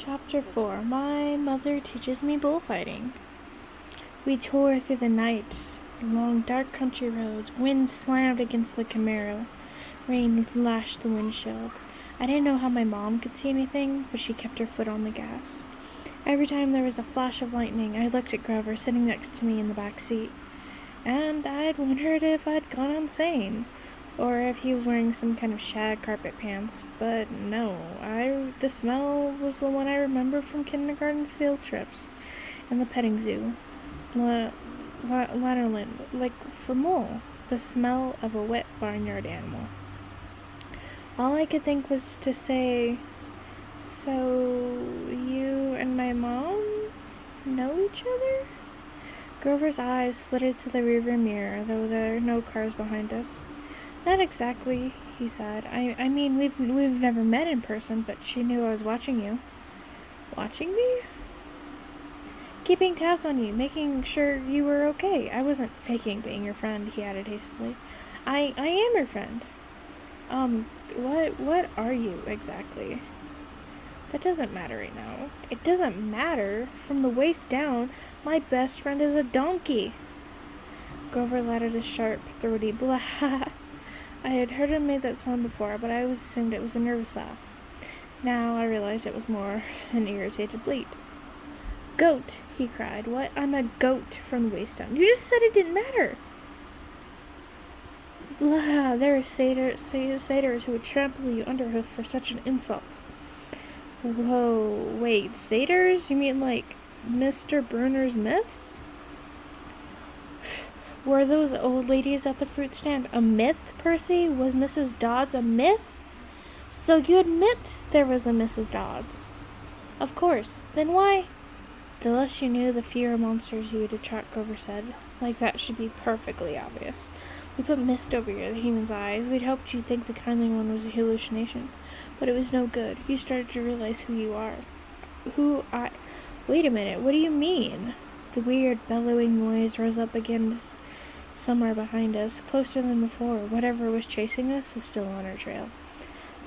Chapter 4. My mother teaches me bullfighting. We tore through the night, along dark country roads. Wind slammed against the Camaro. Rain lashed the windshield. I didn't know how my mom could see anything, but she kept her foot on the gas. Every time there was a flash of lightning, I looked at Grover sitting next to me in the back seat, and I'd wondered if I'd gone insane, or if he was wearing some kind of shag carpet pants. But no, the smell was the one I remember from kindergarten field trips and the petting zoo. Latterland, like for mole, the smell of a wet barnyard animal. All I could think was to say, "So you and my mom know each other?" Grover's eyes flitted to the rearview mirror, though there were no cars behind us. "Not exactly," he said. I mean, we've never met in person, but she knew I was watching you." "Watching me?" "Keeping tabs on you, making sure you were okay. I wasn't faking being your friend," he added hastily. I am your friend." What are you exactly?" "That doesn't matter right now." "It doesn't matter? From the waist down, my best friend is a donkey." Grover let out a sharp, throaty blah. I had heard him make that sound before, but I always assumed it was a nervous laugh. Now I realized it was more an irritated bleat. "Goat," he cried. "What? I'm a goat from the waist down. You just said it didn't matter." "Blah, there are satyrs who would trample you underhoof for such an insult." "Whoa, wait, satyrs? You mean like Mr. Bruner's myths?" "Were those old ladies at the fruit stand a myth, Percy? Was Mrs. Dodds a myth?" "So you admit there was a Mrs. Dodds?" "Of course. Then why—" "The less you knew, the fewer monsters you would attract," Grover said. "Like that should be perfectly obvious. We put mist over the human's eyes. We'd hoped you'd think the kindly one was a hallucination. But it was no good. You started to realize who you are." Wait a minute, what do you mean?" The weird, bellowing noise rose up again somewhere behind us, closer than before. Whatever was chasing us was still on our trail.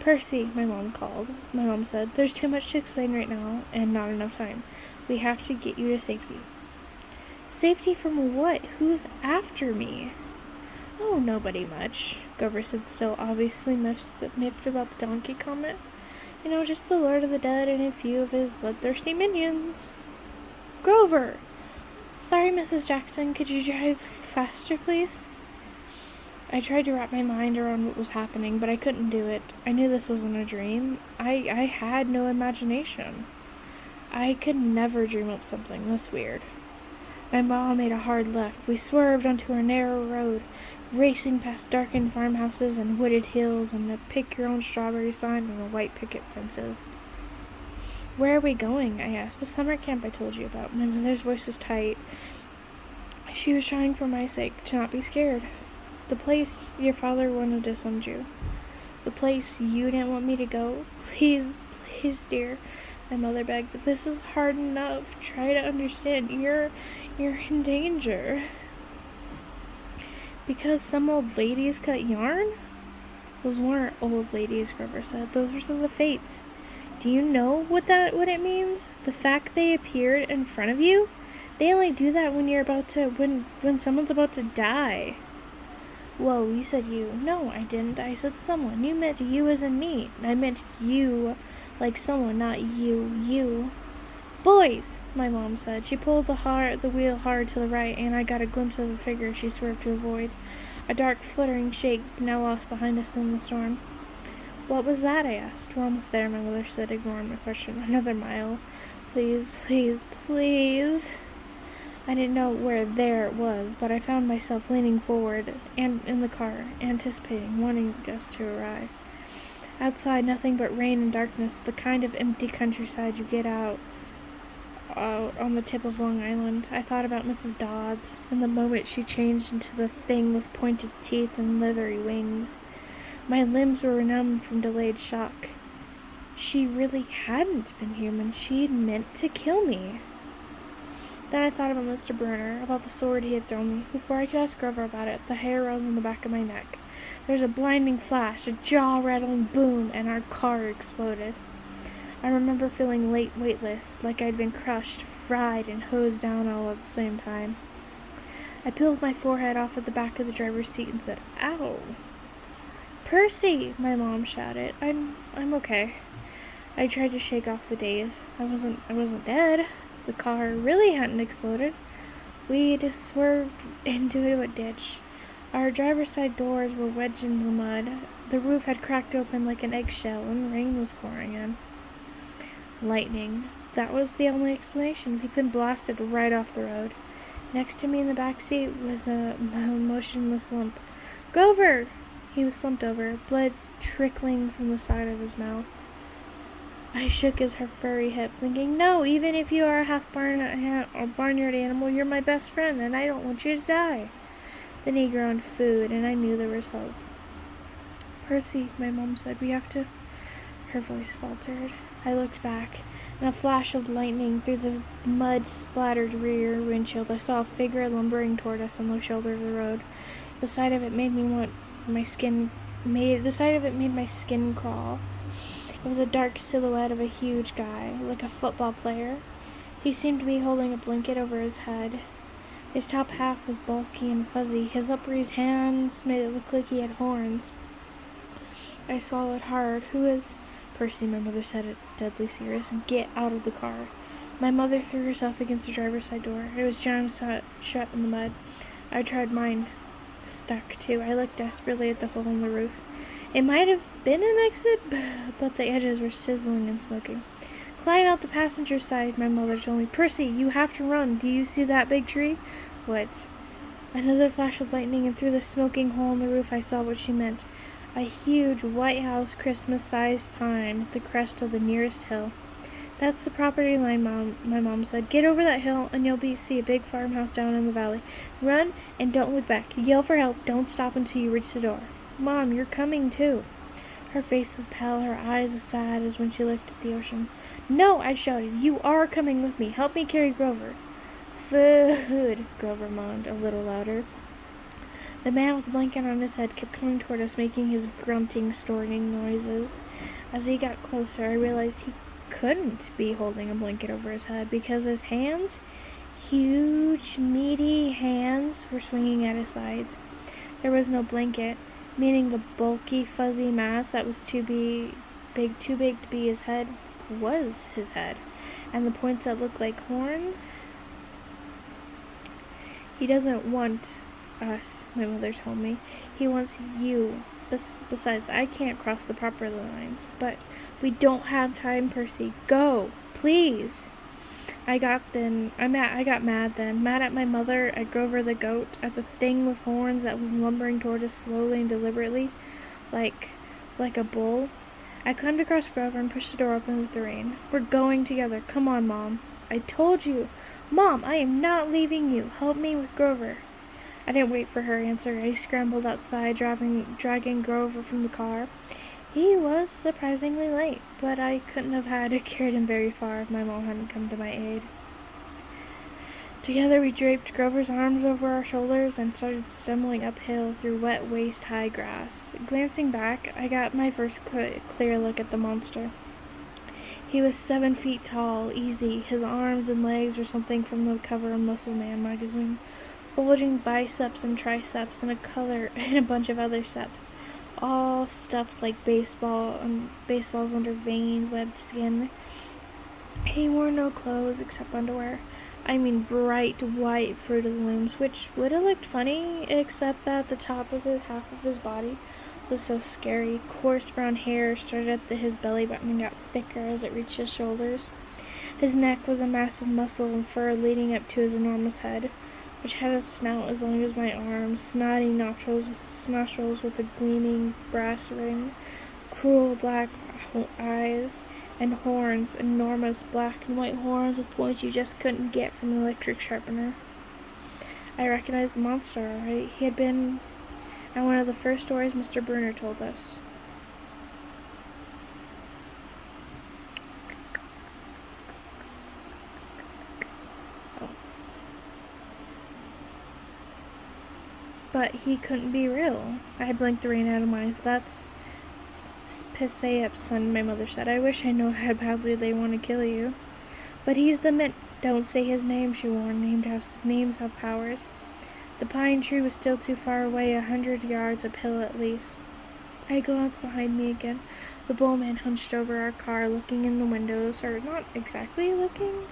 "Percy," my mom said, "there's too much to explain right now, and not enough time. We have to get you to safety." "Safety from what? Who's after me?" "Oh, nobody much," Grover said, still obviously miffed about the donkey comment. "You know, just the Lord of the Dead and a few of his bloodthirsty minions." "Grover!" "Sorry, Mrs. Jackson, could you drive faster, please?" I tried to wrap my mind around what was happening, but I couldn't do it. I knew this wasn't a dream. I had no imagination. I could never dream up something this weird. My mom made a hard left. We swerved onto a narrow road, racing past darkened farmhouses and wooded hills and a pick-your-own-strawberry sign and the white picket fences. "Where are we going?" I asked. "The summer camp I told you about." My mother's voice was tight. She was trying for my sake to not be scared. "The place your father wanted to send you." "The place you didn't want me to go? Please, please, dear," my mother begged. "This is hard enough. Try to understand. You're in danger." "Because some old ladies cut yarn?" "Those weren't old ladies," Grover said. "Those were the fates. Do you know what it means? The fact they appeared in front of you? They only do that when someone's about to die." "Whoa, you said you." "No, I didn't. I said someone. You meant you as in me. I meant you like someone, not you." "Boys," my mom said. She pulled the wheel hard to the right, and I got a glimpse of a figure she swerved to avoid. A dark, fluttering shape now lost behind us in the storm. "What was that?" I asked. "We're almost there," my mother said, ignoring my question. "Another mile. Please, please, please." I didn't know where "there" was, but I found myself leaning forward and in the car, anticipating, wanting us to arrive. Outside, nothing but rain and darkness, the kind of empty countryside you get out on the tip of Long Island. I thought about Mrs. Dodds, and the moment she changed into the thing with pointed teeth and leathery wings. My limbs were numbed from delayed shock. She really hadn't been human. She'd meant to kill me. Then I thought about Mr. Bruner, about the sword he had thrown me. Before I could ask Grover about it, the hair rose on the back of my neck. There was a blinding flash, a jaw-rattling boom, and our car exploded. I remember feeling weightless, like I'd been crushed, fried, and hosed down all at the same time. I peeled my forehead off at the back of the driver's seat and said, "Ow!" "Percy!" my mom shouted. I'm okay." I tried to shake off the daze. I wasn't dead. The car really hadn't exploded. We'd swerved into a ditch. Our driver's side doors were wedged in the mud. The roof had cracked open like an eggshell, and rain was pouring in. Lightning. That was the only explanation. We'd been blasted right off the road. Next to me in the back seat was a motionless lump. "Grover!" He was slumped over, blood trickling from the side of his mouth. I shook his furry hip, thinking, "No, even if you are a half barnyard animal, you're my best friend, and I don't want you to die." Then he groaned food, and I knew there was hope. "Percy," my mom said, "we have to..." Her voice faltered. I looked back. In a flash of lightning through the mud-splattered rear windshield, I saw a figure lumbering toward us on the shoulder of the road. The sight of it made my skin crawl. It was a dark silhouette of a huge guy, like a football player. He seemed to be holding a blanket over his head. His top half was bulky and fuzzy. His upraised hands made it look like he had horns. I swallowed hard. "Who is..." "Percy," my mother said it, deadly serious. "Get out of the car." My mother threw herself against the driver's side door. It was jammed shut in the mud. I tried mine. Stuck, too. I looked desperately at the hole in the roof. It might have been an exit, but the edges were sizzling and smoking. "Climb out the passenger side," my mother told me. "Percy, you have to run. Do you see that big tree?" "What?" Another flash of lightning, and through the smoking hole in the roof I saw what she meant. A huge White House Christmas-sized pine at the crest of the nearest hill. "That's the property line, Mom," my mom said. "Get over that hill, and you'll see a big farmhouse down in the valley. Run, and don't look back. Yell for help. Don't stop until you reach the door." "Mom, you're coming, too." Her face was pale, her eyes as sad as when she looked at the ocean. "No," I shouted. "You are coming with me. Help me carry Grover." "Food," Grover moaned, a little louder. The man with the blanket on his head kept coming toward us, making his grunting, snorting noises. As he got closer, I realized he couldn't be holding a blanket over his head because his hands, huge, meaty hands, were swinging at his sides. There was no blanket, meaning the bulky, fuzzy mass that was too big to be his head was his head, and the points that looked like horns. "He doesn't want us," my mother told me. "He wants you. Besides, I can't cross the property lines." "But we don't have time, Percy. Go, please." I got mad then. Mad at my mother, at Grover the goat, at the thing with horns that was lumbering toward us slowly and deliberately, like a bull. I climbed across Grover and pushed the door open with the rein. "We're going together. Come on, Mom." "I told you." "Mom, I am not leaving you. Help me with Grover." I didn't wait for her answer. I scrambled outside, dragging Grover from the car. He was surprisingly light, but I couldn't have carried him very far if my mom hadn't come to my aid. Together we draped Grover's arms over our shoulders and started stumbling uphill through wet, waist-high grass. Glancing back, I got my first clear look at the monster. He was 7 feet tall, easy. His arms and legs were something from the cover of Muscle Man magazine. Bulging biceps and triceps and a bunch of other steps, all stuffed like baseballs under veined, webbed skin. He wore no clothes except underwear. I mean bright white Fruit of the Looms, which would have looked funny, except that the top of half of his body was so scary. Coarse brown hair started at his belly button and got thicker as it reached his shoulders. His neck was a mass of muscle and fur leading up to his enormous head, which had a snout as long as my arm, snotty nostrils with a gleaming brass ring, cruel black eyes, and horns, enormous black and white horns with points you just couldn't get from an electric sharpener. I recognized the monster, all right. He had been at one of the first stories Mr. Bruner told us. But he couldn't be real. I blinked the rain out of my eyes. Say up, son, my mother said. I wish I knew how badly they want to kill you. But he's the mint. Don't say his name, she warned. Names have powers. The pine tree was still too far away, 100 yards uphill at least. I glanced behind me again. The bullman hunched over our car, looking in the windows, or not exactly looking.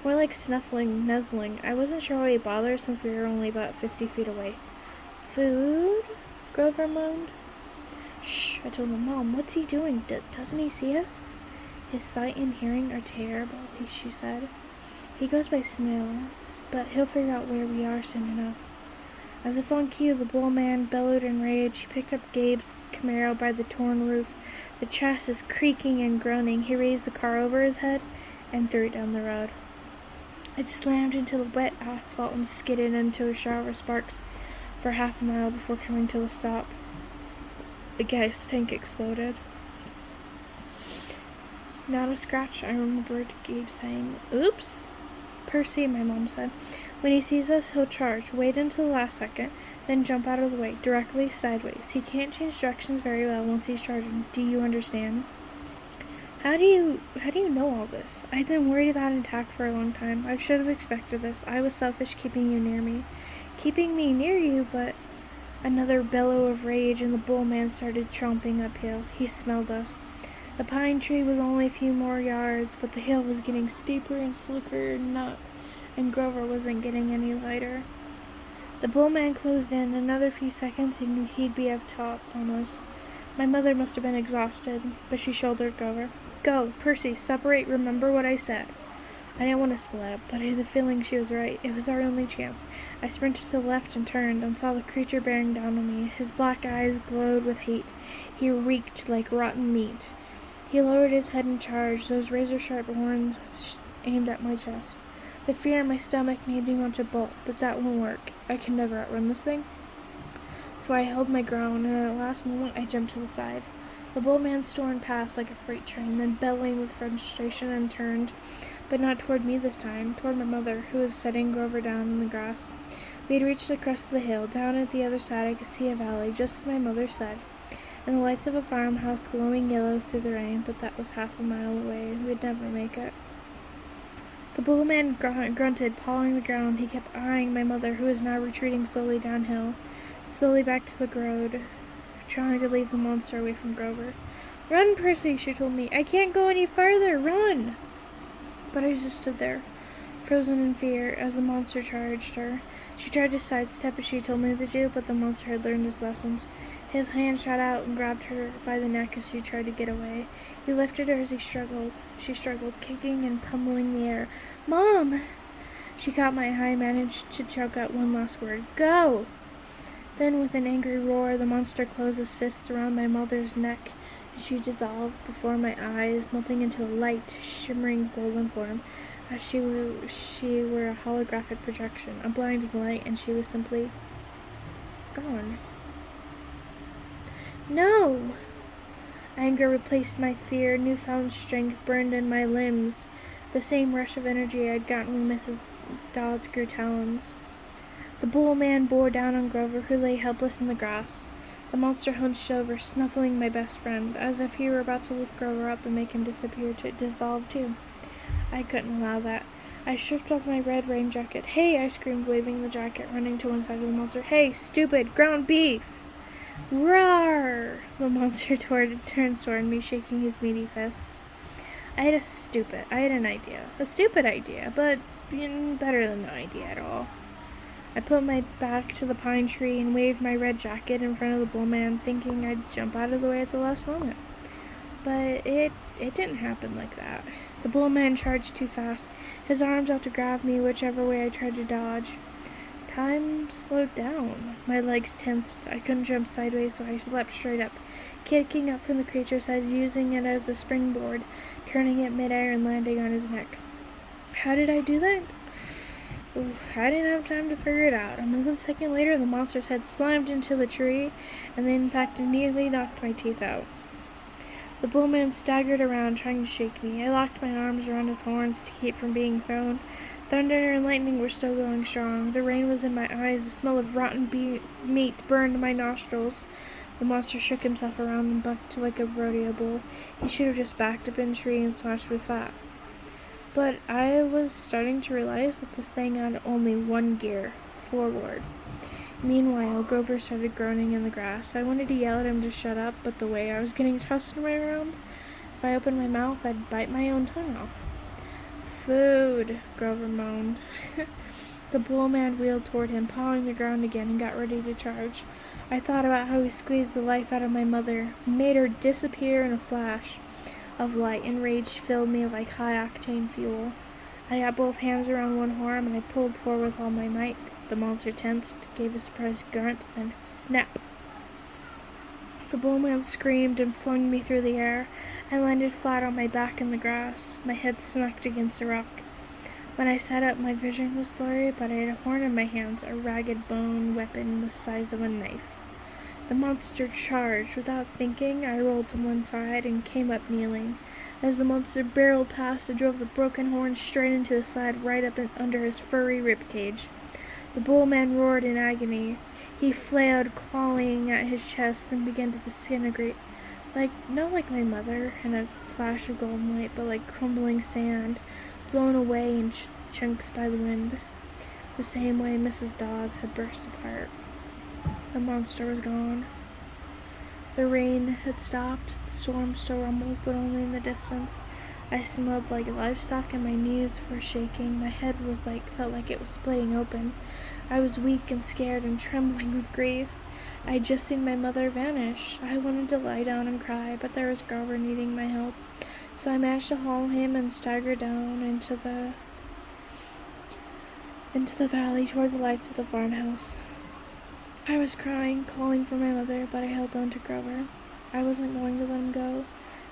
More like snuffling, nuzzling. I wasn't sure why he bothered since we were only about 50 feet away. Food? Grover moaned. Shh, I told him. Mom, what's he doing? Doesn't he see us? His sight and hearing are terrible, she said. He goes by smell, but he'll figure out where we are soon enough. As if on cue, the bullman bellowed in rage. He picked up Gabe's Camaro by the torn roof, the chassis creaking and groaning. He raised the car over his head and threw it down the road. It slammed into the wet asphalt and skidded into a shower of sparks for half a mile before coming to a stop. The gas tank exploded. Not a scratch, I remembered Gabe saying. Oops. Percy, my mom said. When he sees us, he'll charge. Wait until the last second, then jump out of the way, directly sideways. He can't change directions very well once he's charging. Do you understand? How do you know all this? I've been worried about an attack for a long time. I should have expected this. I was selfish keeping you near me. Keeping me near you, but... Another bellow of rage, and the bullman started tromping uphill. He smelled us. The pine tree was only a few more yards, but the hill was getting steeper and slicker, and Grover wasn't getting any lighter. The bullman closed in. Another few seconds, and he'd be up top on us. My mother must have been exhausted, but she shouldered Grover. Go, Percy, separate, remember what I said. I didn't want to split up, but I had the feeling she was right. It was our only chance. I sprinted to the left and turned, and saw the creature bearing down on me. His black eyes glowed with hate. He reeked like rotten meat. He lowered his head and charged, those razor-sharp horns aimed at my chest. The fear in my stomach made me want to bolt, but that won't work. I can never outrun this thing. So I held my ground, and at the last moment I jumped to the side. The bullman stormed past like a freight train, then bellowing with frustration and turned, but not toward me this time, toward my mother, who was setting Grover down in the grass. We had reached the crest of the hill. Down at the other side I could see a valley, just as my mother said, and the lights of a farmhouse glowing yellow through the rain, but that was half a mile away. We'd never make it. The bullman grunted, pawing the ground. He kept eyeing my mother, who was now retreating slowly downhill, slowly back to the road, trying to leave the monster away from Grover. Run, Percy, she told me. I can't go any farther. Run! But I just stood there, frozen in fear, as the monster charged her. She tried to sidestep as she told me to do, but the monster had learned his lessons. His hand shot out and grabbed her by the neck as she tried to get away. He lifted her as he struggled. She struggled, kicking and pummeling the air. Mom! She caught my eye and managed to choke out one last word. Go! Then, with an angry roar, the monster closed his fists around my mother's neck, and she dissolved before my eyes, melting into a light, shimmering golden form, as she were a holographic projection, a blinding light, and she was simply gone. No! Anger replaced my fear. Newfound strength burned in my limbs, the same rush of energy I'd gotten when Mrs. Dodds grew talons. The bullman bore down on Grover, who lay helpless in the grass. The monster hunched over, snuffling my best friend, as if he were about to lift Grover up and make him dissolve too. I couldn't allow that. I stripped off my red rain jacket. Hey, I screamed, waving the jacket, running to one side of the monster. Hey, stupid, ground beef! Roar! The monster turned toward me, shaking his meaty fist. I had an idea. A stupid idea, but better than no idea at all. I put my back to the pine tree and waved my red jacket in front of the bullman, thinking I'd jump out of the way at the last moment. But it didn't happen like that. The bullman charged too fast, his arms out to grab me whichever way I tried to dodge. Time slowed down. My legs tensed. I couldn't jump sideways, so I leapt straight up, kicking up from the creature's head, using it as a springboard, turning it midair and landing on his neck. How did I do that? Oof, I didn't have time to figure it out. A millisecond later, the monster's head slammed into the tree, and the impact nearly knocked my teeth out. The bullman staggered around, trying to shake me. I locked my arms around his horns to keep from being thrown. Thunder and lightning were still going strong. The rain was in my eyes. The smell of rotten meat burned my nostrils. The monster shook himself around and bucked like a rodeo bull. He should have just backed up in a tree and smashed me flat. But I was starting to realize that this thing had only one gear, forward. Meanwhile, Grover started groaning in the grass. I wanted to yell at him to shut up, but the way I was getting tossed around, if I opened my mouth, I'd bite my own tongue off. Food, Grover moaned. The bull man wheeled toward him, pawing the ground again, and got ready to charge. I thought about how he squeezed the life out of my mother, made her disappear in a flash of light, and rage filled me like high-octane fuel. I got both hands around one arm, and I pulled forward with all my might. The monster tensed, gave a surprised grunt, then snap. The bullman screamed and flung me through the air. I landed flat on my back in the grass. My head smacked against a rock. When I sat up, my vision was blurry, but I had a horn in my hands, a ragged bone weapon the size of a knife. The monster charged. Without thinking, I rolled to one side and came up kneeling. As the monster barreled past, it drove the broken horn straight into his side, right up under his furry ribcage. The bullman roared in agony. He flailed, clawing at his chest, then began to disintegrate. Not like my mother in a flash of golden light, but like crumbling sand, blown away in chunks by the wind, the same way Mrs. Dodds had burst apart. The monster was gone. The rain had stopped. The storm still rumbled, but only in the distance. I smelled like livestock and my knees were shaking. My head felt like it was splitting open. I was weak and scared and trembling with grief. I had just seen my mother vanish. I wanted to lie down and cry, but there was Grover needing my help. So I managed to haul him and stagger down into the valley toward the lights of the farmhouse. I was crying, calling for my mother, but I held on to Grover. I wasn't going to let him go.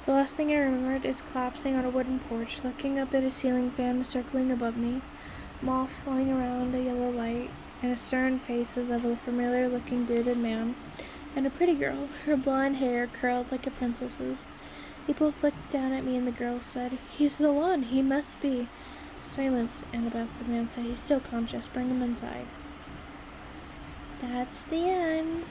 The last thing I remembered is collapsing on a wooden porch, looking up at a ceiling fan circling above me, moths flying around a yellow light, and a stern faces of a familiar-looking bearded man, and a pretty girl, her blonde hair curled like a princess's. They both looked down at me, and the girl said, "He's the one. He must be." Silence, Annabeth, the man said. "He's still conscious. Bring him inside." That's the end.